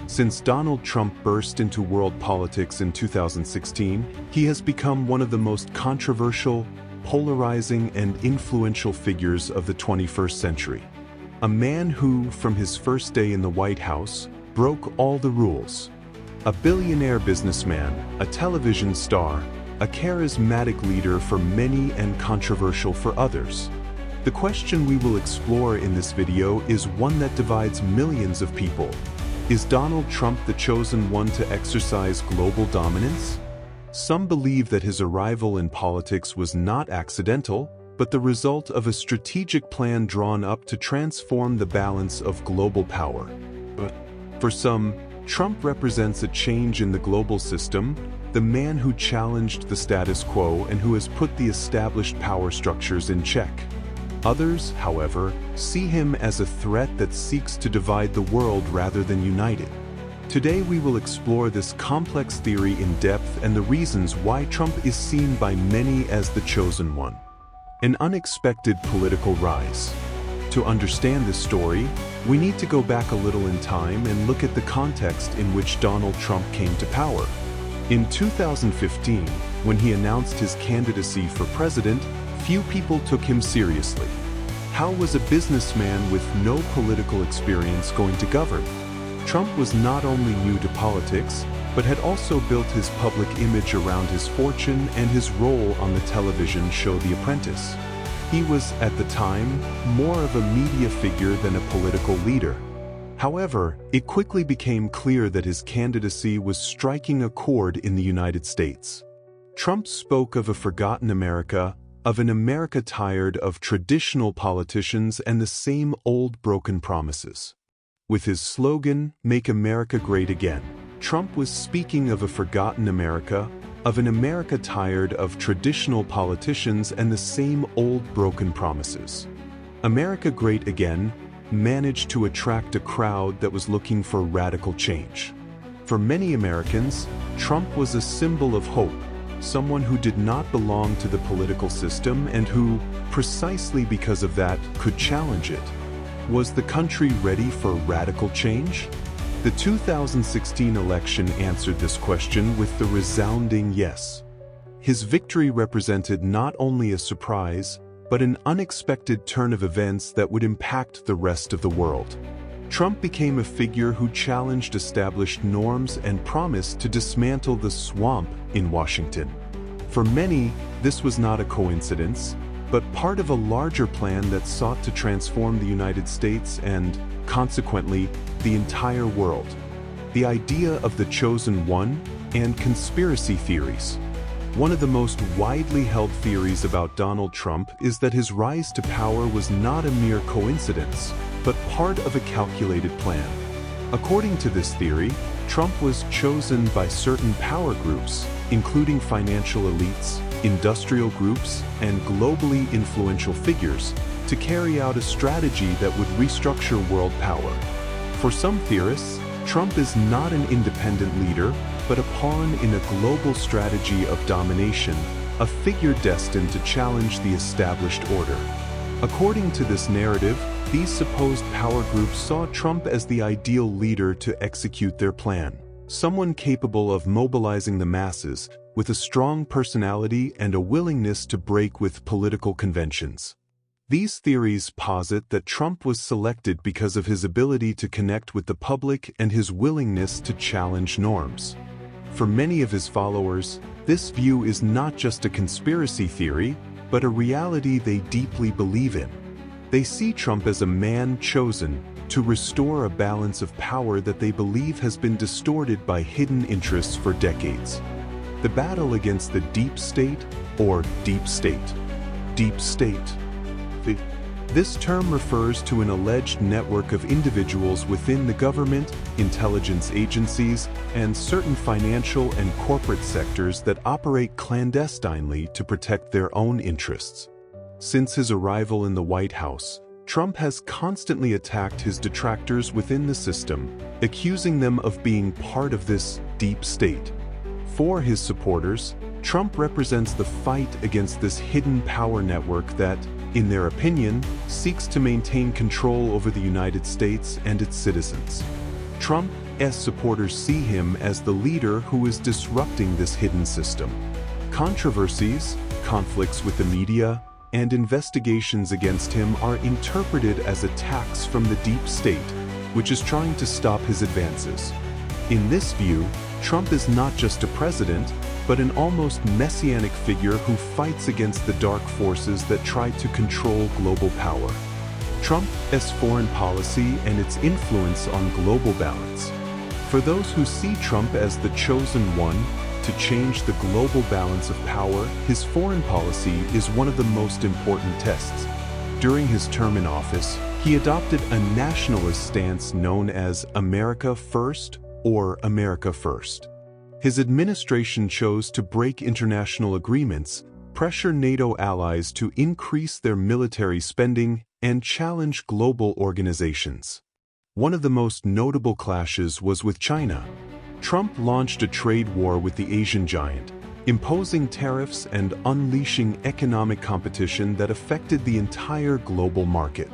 Since Donald Trump burst into world politics in 2016, he has become one of the most controversial, polarizing, and influential figures of the 21st century. A man who, from his first day in the White House, broke all the rules. A billionaire businessman, a television star, a charismatic leader for many and controversial for others. The question we will explore in this video is one that divides millions of people. Is Donald Trump the chosen one to exercise global dominance? Some believe that his arrival in politics was not accidental, but the result of a strategic plan drawn up to transform the balance of global power. For some, Trump represents a change in the global system, the man who challenged the status quo and who has put the established power structures in check. Others, however, see him as a threat that seeks to divide the world rather than unite it. Today we will explore this complex theory in depth and the reasons why Trump is seen by many as the chosen one. An unexpected political rise. To understand this story, we need to go back a little in time and look at the context in which Donald Trump came to power. In 2015, when he announced his candidacy for president, few people took him seriously. How was a businessman with no political experience going to govern? Trump was not only new to politics, but had also built his public image around his fortune and his role on the television show The Apprentice. He was, at the time, more of a media figure than a political leader. However, it quickly became clear that his candidacy was striking a chord in the United States. Trump spoke of a forgotten America, of an America tired of traditional politicians and the same old broken promises. With his slogan, "Make America Great Again," Trump was speaking of a forgotten America, of an America tired of traditional politicians and the same old broken promises. America Great Again managed to attract a crowd that was looking for radical change. For many Americans, Trump was a symbol of hope, someone who did not belong to the political system and who, precisely because of that, could challenge it. Was the country ready for radical change? The 2016 election answered this question with the resounding yes. His victory represented not only a surprise, but an unexpected turn of events that would impact the rest of the world. Trump became a figure who challenged established norms and promised to dismantle the swamp in Washington. For many, this was not a coincidence, but part of a larger plan that sought to transform the United States and, consequently, the entire world. The idea of the chosen one and conspiracy theories. One of the most widely held theories about Donald Trump is that his rise to power was not a mere coincidence, but part of a calculated plan. According to this theory, Trump was chosen by certain power groups, including financial elites, industrial groups, and globally influential figures, to carry out a strategy that would restructure world power. For some theorists, Trump is not an independent leader, but a pawn in a global strategy of domination, a figure destined to challenge the established order. According to this narrative, these supposed power groups saw Trump as the ideal leader to execute their plan, someone capable of mobilizing the masses, with a strong personality and a willingness to break with political conventions. These theories posit that Trump was selected because of his ability to connect with the public and his willingness to challenge norms. For many of his followers, this view is not just a conspiracy theory, but a reality they deeply believe in. They see Trump as a man chosen to restore a balance of power that they believe has been distorted by hidden interests for decades. The battle against the deep state, or deep state. Deep state. This term refers to an alleged network of individuals within the government, intelligence agencies, and certain financial and corporate sectors that operate clandestinely to protect their own interests. Since his arrival in the White House, Trump has constantly attacked his detractors within the system, accusing them of being part of this deep state. For his supporters, Trump represents the fight against this hidden power network that, in their opinion, seeks to maintain control over the United States and its citizens. Trump, Trump's supporters see him as the leader who is disrupting this hidden system. Controversies, conflicts with the media, and investigations against him are interpreted as attacks from the deep state, which is trying to stop his advances. In this view, Trump is not just a president, but an almost messianic figure who fights against the dark forces that try to control global power. Trump's foreign policy and its influence on global balance. For those who see Trump as the chosen one to change the global balance of power, his foreign policy is one of the most important tests. During his term in office, he adopted a nationalist stance known as America First or America First. His administration chose to break international agreements, pressure NATO allies to increase their military spending, and challenge global organizations. One of the most notable clashes was with China. Trump launched a trade war with the Asian giant, imposing tariffs and unleashing economic competition that affected the entire global market.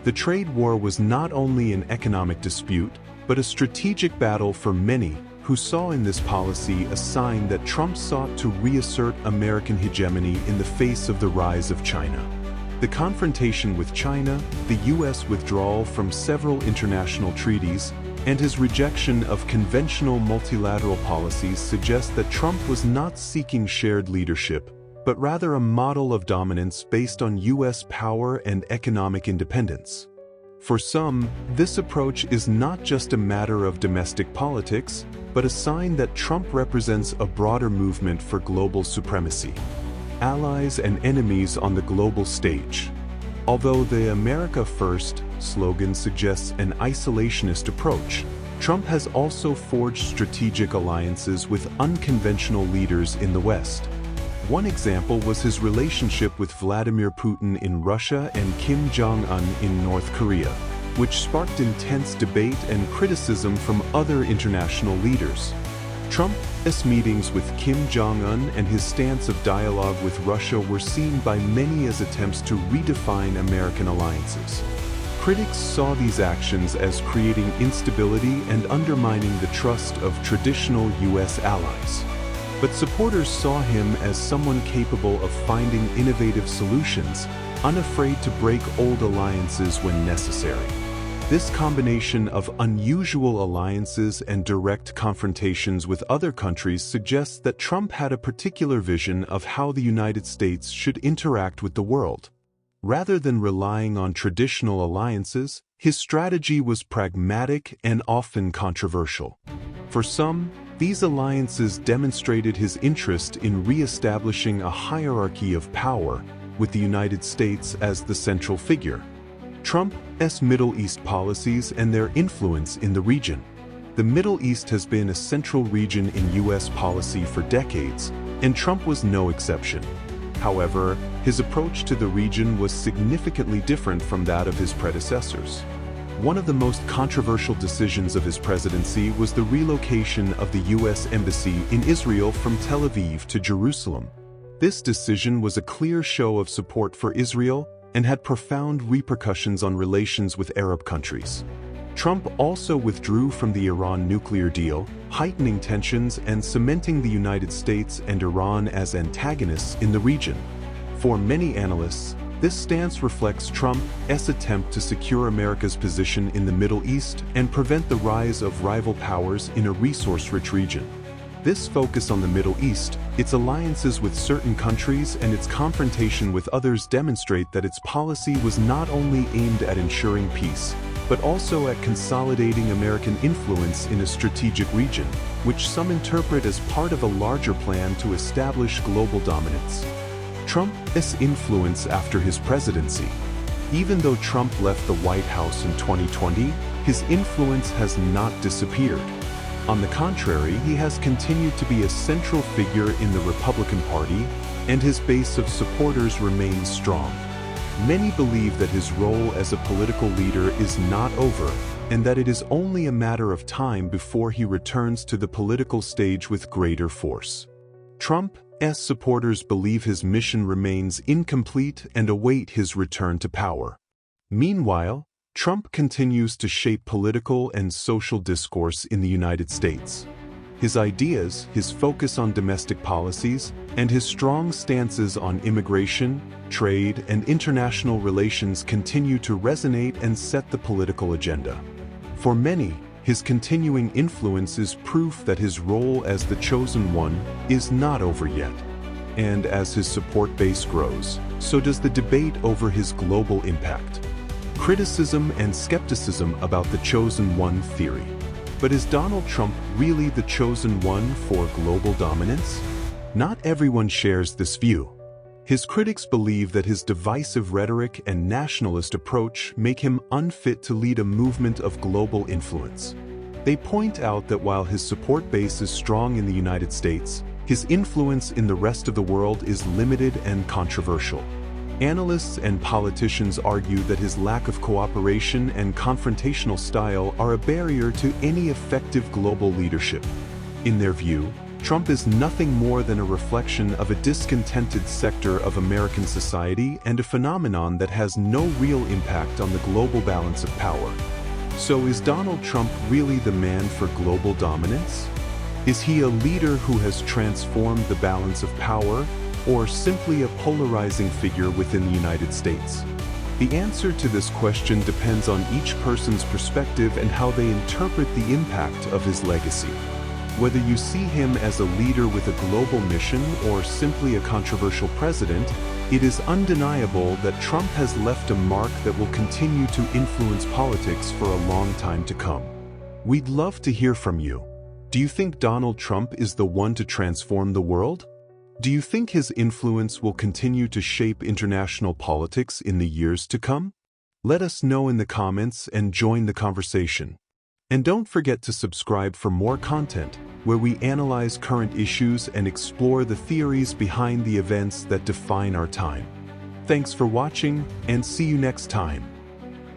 The trade war was not only an economic dispute, but a strategic battle for many who saw in this policy a sign that Trump sought to reassert American hegemony in the face of the rise of China. The confrontation with China, the U.S. withdrawal from several international treaties, and his rejection of conventional multilateral policies suggest that Trump was not seeking shared leadership, but rather a model of dominance based on U.S. power and economic independence. For some, this approach is not just a matter of domestic politics, but a sign that Trump represents a broader movement for global supremacy. Allies and enemies on the global stage. Although the America First slogan suggests an isolationist approach, Trump has also forged strategic alliances with unconventional leaders in the West. One example was his relationship with Vladimir Putin in Russia and Kim Jong-un in North Korea, which sparked intense debate and criticism from other international leaders. Trump's meetings with Kim Jong-un and his stance of dialogue with Russia were seen by many as attempts to redefine American alliances. Critics saw these actions as creating instability and undermining the trust of traditional U.S. allies. But supporters saw him as someone capable of finding innovative solutions, unafraid to break old alliances when necessary. This combination of unusual alliances and direct confrontations with other countries suggests that Trump had a particular vision of how the United States should interact with the world. Rather than relying on traditional alliances, his strategy was pragmatic and often controversial. For some, these alliances demonstrated his interest in re-establishing a hierarchy of power, with the United States as the central figure. Trump's Middle East policies and their influence in the region. The Middle East has been a central region in U.S. policy for decades, and Trump was no exception. However, his approach to the region was significantly different from that of his predecessors. One of the most controversial decisions of his presidency was the relocation of the U.S. Embassy in Israel from Tel Aviv to Jerusalem. This decision was a clear show of support for Israel and had profound repercussions on relations with Arab countries. Trump also withdrew from the Iran nuclear deal, heightening tensions and cementing the United States and Iran as antagonists in the region. For many analysts, this stance reflects Trump's attempt to secure America's position in the Middle East and prevent the rise of rival powers in a resource-rich region. This focus on the Middle East, its alliances with certain countries and its confrontation with others demonstrate that its policy was not only aimed at ensuring peace, but also at consolidating American influence in a strategic region, which some interpret as part of a larger plan to establish global dominance. Trump's influence after his presidency. Even though Trump left the White House in 2020, his influence has not disappeared. On the contrary, he has continued to be a central figure in the Republican Party, and his base of supporters remains strong. Many believe that his role as a political leader is not over, and that it is only a matter of time before he returns to the political stage with greater force. Trump's supporters believe his mission remains incomplete and await his return to power. Meanwhile, Trump continues to shape political and social discourse in the United States. His ideas, his focus on domestic policies, and his strong stances on immigration, trade, and international relations continue to resonate and set the political agenda. For many, his continuing influence is proof that his role as the chosen one is not over yet. And as his support base grows, so does the debate over his global impact. Criticism and skepticism about the chosen one theory. But is Donald Trump really the chosen one for global dominance? Not everyone shares this view. His critics believe that his divisive rhetoric and nationalist approach make him unfit to lead a movement of global influence. They point out that while his support base is strong in the United States, his influence in the rest of the world is limited and controversial. Analysts and politicians argue that his lack of cooperation and confrontational style are a barrier to any effective global leadership. In their view, Trump is nothing more than a reflection of a discontented sector of American society and a phenomenon that has no real impact on the global balance of power. So is Donald Trump really the man for global dominance? Is he a leader who has transformed the balance of power, or simply a polarizing figure within the United States? The answer to this question depends on each person's perspective and how they interpret the impact of his legacy. Whether you see him as a leader with a global mission or simply a controversial president, it is undeniable that Trump has left a mark that will continue to influence politics for a long time to come. We'd love to hear from you. Do you think Donald Trump is the one to transform the world? Do you think his influence will continue to shape international politics in the years to come? Let us know in the comments and join the conversation. And don't forget to subscribe for more content, where we analyze current issues and explore the theories behind the events that define our time. Thanks for watching, and see you next time.